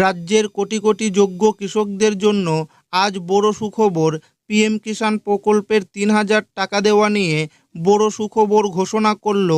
রাজ্যের কোটি কোটি যোগ্য কৃষকদের জন্য আজ বড় সুখবর। পিএম কিষাণ প্রকল্পের ৩,০০০ টাকা দেওয়া নিয়ে বড় সুখবর ঘোষণা করল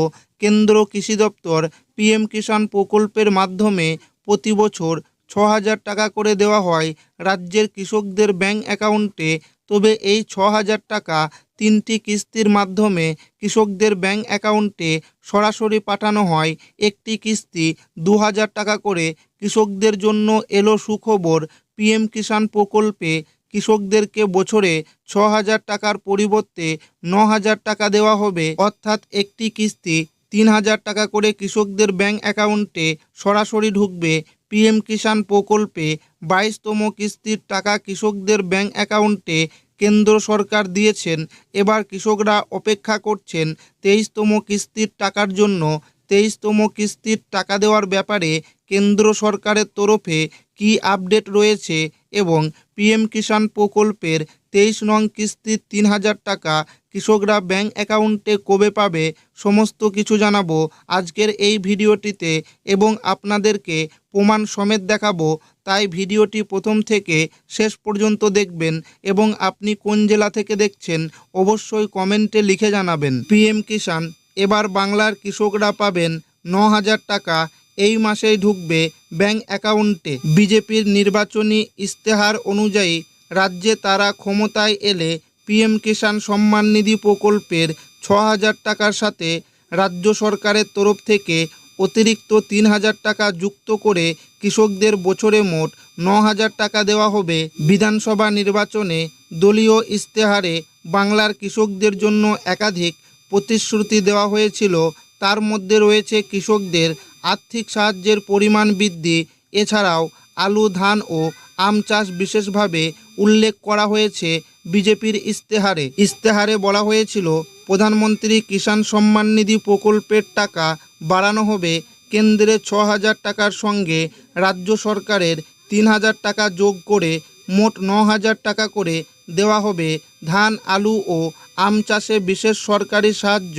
কেন্দ্র কৃষি দপ্তর। পিএম কিষাণ প্রকল্পের মাধ্যমে প্রতি বছর ৬,০০০ টাকা করে দেওয়া হয় রাজ্যের কৃষকদের ব্যাংক অ্যাকাউন্টে। তবে এই ৬,০০০ টাকা ৩টি কিস্তির মাধ্যমে কৃষকদের ব্যাংক অ্যাকাউন্টে সরাসরি পাঠানো হয়। একটি কিস্তি ২,০০০ টাকা করে। কৃষকদের জন্য এলো সুখবর। পিএম কিষাণ প্রকল্পে কৃষকদেরকে বছরে ৬,০০০ টাকার পরিবর্তে ৯,০০০ টাকা দেওয়া হবে, অর্থাৎ একটি কিস্তি ৩,০০০ টাকা করে কৃষকদের ব্যাংক অ্যাকাউন্টে সরাসরি ঢুকবে। পিএম কিষাণ প্রকল্পে ২২তম কিস্তির টাকা কৃষকদের ব্যাংক অ্যাকাউন্টে কেন্দ্র সরকার দিয়েছেন। এবার কৃষকরা অপেক্ষা করছেন ২৩তম কিস্তির টাকার জন্য। ২৩তম কিস্তির টাকা দেওয়ার ব্যাপারে কেন্দ্র সরকারের তরফে কী আপডেট রয়েছে এবং পিএম কিষাণ প্রকল্পের ২৩ নং কিস্তির ৩,০০০ টাকা কৃষকরা ব্যাংক অ্যাকাউন্টে কবে পাবে, সমস্ত কিছু জানাবো আজকের এই ভিডিওটিতে এবং আপনাদেরকে প্রমাণ সমেত দেখাবো। তাই ভিডিওটি প্রথম থেকে শেষ পর্যন্ত দেখবেন এবং আপনি কোন জেলা থেকে দেখছেন অবশ্যই কমেন্টে লিখে জানাবেন। পিএম কিষাণ এবার বাংলার কৃষকরা পাবেন ৯,০০০ টাকা, এই মাসেই ঢুকবে ব্যাংক অ্যাকাউন্টে। বিজেপির নির্বাচনী ইস্তেহার অনুযায়ী রাজ্যে তারা ক্ষমতায় এলে পিএম কিষাণ সম্মান নিধি প্রকল্পের ৬,০০০ টাকার সাথে রাজ্য সরকারের তরফ থেকে অতিরিক্ত ৩,০০০ টাকা যুক্ত করে কৃষকদের বছরে মোট ৯,০০০ টাকা দেওয়া হবে। বিধানসভা নির্বাচনে দলীয় ইস্তেহারে বাংলার কৃষকদের জন্য একাধিক প্রতিশ্রুতি দেওয়া হয়েছিল। তার মধ্যে রয়েছে কৃষকদের আর্থিক সাহায্যের পরিমাণ বৃদ্ধি। এছাড়াও আলু, ধান ও আম চাষ বিশেষভাবে উল্লেখ করা হয়েছে বিজেপির ইস্তেহারে। ইস্তেহারে বলা হয়েছিল প্রধানমন্ত্রী কিষাণ সম্মান নিধি প্রকল্পের টাকা বাড়ানো হবে। কেন্দ্রে ৬,০০০ টাকার সঙ্গে রাজ্য সরকারের ৩,০০০ টাকা যোগ করে মোট ৯,০০০ টাকা করে দেওয়া হবে। ধান, আলু ও আম চাষে বিশেষ সরকারি সাহায্য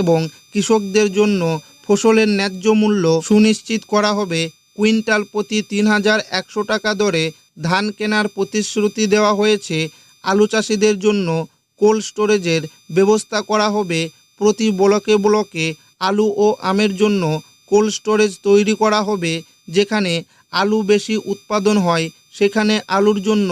এবং কৃষকদের জন্য ফসলের ন্যায্য মূল্য সুনিশ্চিত করা হবে। কুইন্টাল প্রতি ৩,১০০ টাকা দরে ধান কেনার প্রতিশ্রুতি দেওয়া হয়েছে। আলু চাষিদের জন্য কোল্ড স্টোরেজের ব্যবস্থা করা হবে। প্রতি ব্লকে ব্লকে আলু ও আমের জন্য কোল্ড স্টোরেজ তৈরি করা হবে। যেখানে আলু বেশি উৎপাদন হয় সেখানে আলুর জন্য,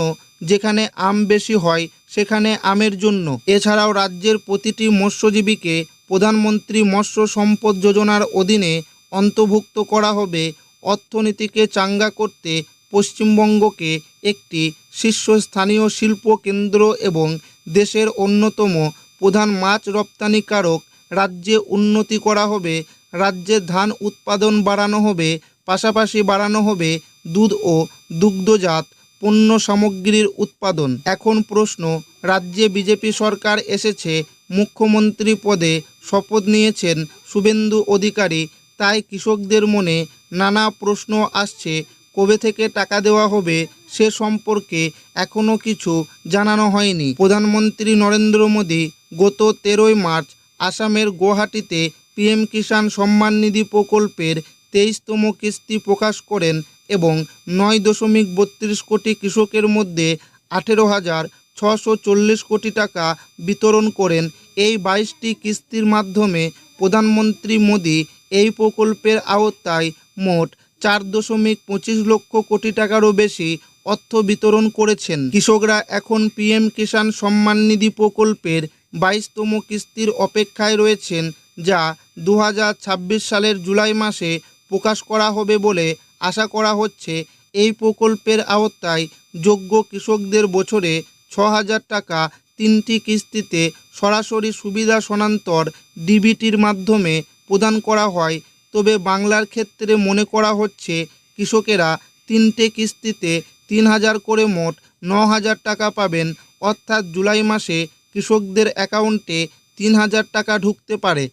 যেখানে আম বেশি হয় সেখানে আমের জন্য। এছাড়াও রাজ্যের প্রতিটি মৎস্যজীবীকে প্রধানমন্ত্রী মৎস্য সম্পদ যোজনার অধীনে অন্তর্ভুক্ত করা হবে। অর্থনীতিকে চাঙ্গা করতে পশ্চিমবঙ্গকে একটি শীর্ষস্থানীয় শিল্প কেন্দ্র এবং দেশের অন্যতম প্রধান মাছ রপ্তানিকারক রাজ্যে উন্নতি করা হবে। রাজ্যে ধান উৎপাদন বাড়ানো হবে, পাশাপাশি বাড়ানো হবে দুধ ও দুগ্ধজাত পণ্য সামগ্রীর উৎপাদন। এখন প্রশ্ন, রাজ্যে বিজেপি সরকার এসেছে, মুখ্যমন্ত্রী পদে শপথ নিয়েছেন শুভেন্দু অধিকারী, তাই কৃষকদের মনে নানা প্রশ্ন আসছে। কবে থেকে টাকা দেওয়া হবে সে সম্পর্কে এখনও কিছু জানানো হয়নি। প্রধানমন্ত্রী নরেন্দ্র মোদী গত ১৩ই মার্চ আসামের গুয়াহাটিতে পিএম কিষাণ সম্মান নিধি প্রকল্পের ২৩তম কিস্তি প্রকাশ করেন এবং ৯.৩২ কোটি কৃষকের মধ্যে ১৮,৬৪০ কোটি টাকা বিতরণ করেন। এই ২২টি কিস্তির মাধ্যমে প্রধানমন্ত্রী মোদী এই প্রকল্পের আওতায় মোট ৪.২৫ লক্ষ কোটি টাকারও বেশি অর্থ বিতরণ করেছেন। কৃষকরা এখন পিএম কিষাণ সম্মান নিধি প্রকল্পের ২২তম কিস্তির অপেক্ষায় রয়েছেন, যা ২০২৬ সালের জুলাই মাসে প্রকাশ করা হবে বলে আশা করা হচ্ছে। এই প্রকল্পের আওতায় যোগ্য কৃষকদের বছরে ৬,০০০ টাকা ৩টি কিস্তিতে সরাসরি সুবিধা স্থানান্তর ডিবিটির মাধ্যমে প্রদান করা হয়। তবে বাংলার ক্ষেত্রে মনে করা হচ্ছে কৃষকেরা ৩টে কিস্তিতে ৩,০০০ করে মোট ৯,০০০ টাকা পাবেন, অর্থাৎ জুলাই মাসে কৃষকদের অ্যাকাউন্টে ৩,০০০ টাকা ঢুকতে পারে।